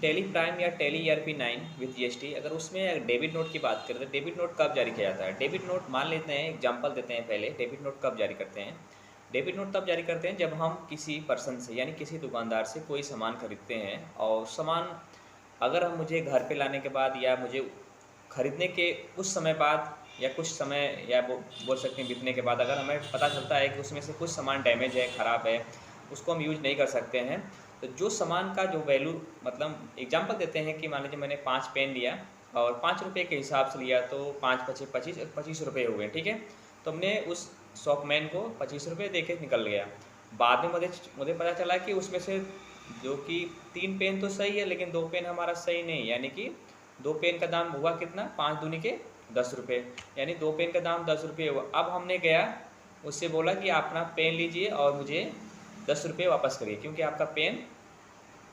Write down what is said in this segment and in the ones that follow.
Tally Prime या tele ERP9 with GST, अगर उसमें डेबिट नोट की बात करें तो डेबिट नोट कब जारी किया जाता है? डेबिट नोट मान लेते हैं, एग्जांपल देते हैं पहले, डेबिट नोट कब जारी करते हैं? डेबिट नोट तब जारी करते हैं जब हम किसी पर्सन से यानी किसी दुकानदार से कोई सामान खरीदते हैं, और सामान अगर हम मुझे घर पे लाने के बाद या मुझे खरीदने के कुछ समय बाद या कुछ समय या बोल सकते हैं बीतने के बाद अगर हमें पता चलता है कि उसमें से कुछ सामान डैमेज है, ख़राब है, उसको हम यूज़ नहीं कर सकते हैं, तो जो सामान का जो वैल्यू, मतलब एग्जांपल देते हैं कि मान लीजिए मैंने 5 पेन लिया और 5 रुपये के हिसाब से लिया, तो 5 पचे 25 रुपये हुए, ठीक है। तो हमने उस शॉपमैन को 25 रुपये दे के निकल गया। बाद में मुझे पता चला कि उसमें से जो कि 3 पेन तो सही है, लेकिन 2 पेन हमारा सही नहीं, यानी कि 2 पेन का दाम हुआ कितना, 5 दूनी के 10 रुपये, यानी 2 पेन का दाम 10 रुपये हुआ। अब हमने गया उससे बोला कि आप अपना पेन लीजिए और मुझे 10 रुपये वापस करिए, क्योंकि आपका पेन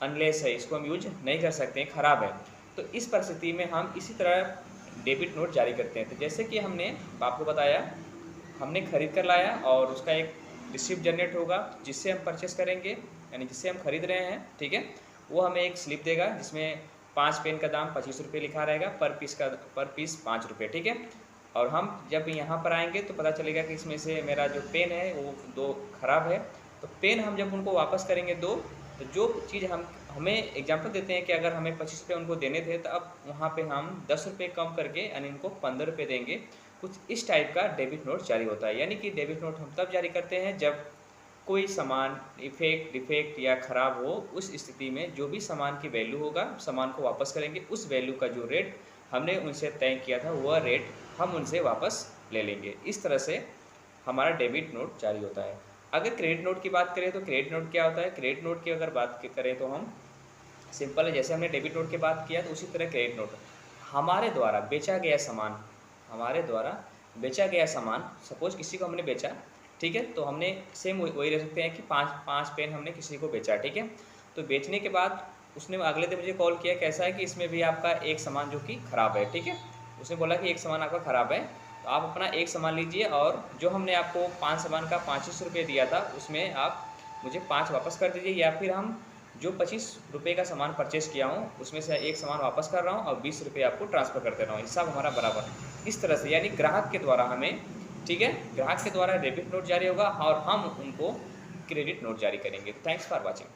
अनलेस है, इसको हम यूज नहीं कर सकते हैं, ख़राब है। तो इस परिस्थिति में हम इसी तरह डेबिट नोट जारी करते हैं। तो जैसे कि हमने आपको बताया, हमने खरीद कर लाया और उसका एक रिसिप्ट जनरेट होगा जिससे हम परचेस करेंगे, यानी जिससे हम खरीद रहे हैं, ठीक है। वो हमें एक स्लिप देगा जिसमें 5 पेन का दाम 25 रुपये लिखा रहेगा, पर पीस 5 रुपये, ठीक है। और हम जब यहाँ पर आएंगे तो पता चलेगा कि इसमें से मेरा जो पेन है वो 2 ख़राब है। तो पेन हम जब उनको वापस करेंगे 2, तो जो चीज़ हमें एग्जांपल देते हैं कि अगर हमें 25 रुपये उनको देने थे, तो अब वहाँ पे हम 10 रुपये कम करके यानी उनको 15 रुपये देंगे। कुछ इस टाइप का डेबिट नोट जारी होता है। यानी कि डेबिट नोट हम तब जारी करते हैं जब कोई सामान डिफेक्ट या ख़राब हो, उस स्थिति में जो भी सामान की वैल्यू होगा, सामान को वापस करेंगे, उस वैल्यू का जो रेट हमने उनसे तय किया था वह रेट हम उनसे वापस ले लेंगे। इस तरह से हमारा डेबिट नोट जारी होता है। अगर क्रेडिट नोट की बात करें तो क्रेडिट नोट क्या होता है? क्रेडिट नोट की अगर बात करें तो हम सिंपल है, जैसे हमने डेबिट नोट की बात किया तो उसी तरह क्रेडिट नोट, हमारे द्वारा बेचा गया सामान, हमारे द्वारा बेचा गया सामान, सपोज किसी को हमने बेचा, ठीक है, तो हमने सेम वही रह सकते हैं कि 5 पेन हमने किसी को बेचा, ठीक है। तो बेचने के बाद उसने अगले दिन मुझे कॉल किया, कैसा है कि इसमें भी आपका एक सामान जो कि ख़राब है, ठीक है। उसने बोला कि एक सामान आपका ख़राब है, तो आप अपना एक सामान लीजिए और जो हमने आपको 5 सामान का 25 रुपये दिया था उसमें आप मुझे 5 वापस कर दीजिए, या फिर हम जो 25 रुपये का सामान परचेस किया हूँ उसमें से एक सामान वापस कर रहा हूँ और 20 रुपये आपको ट्रांसफ़र कर दे रहा हूँ, हिसाब हमारा बराबर। इस तरह से यानी ग्राहक के द्वारा हमें, ठीक है, ग्राहक के द्वारा डेबिट नोट जारी होगा और हम उनको क्रेडिट नोट जारी करेंगे। Thanks for watching.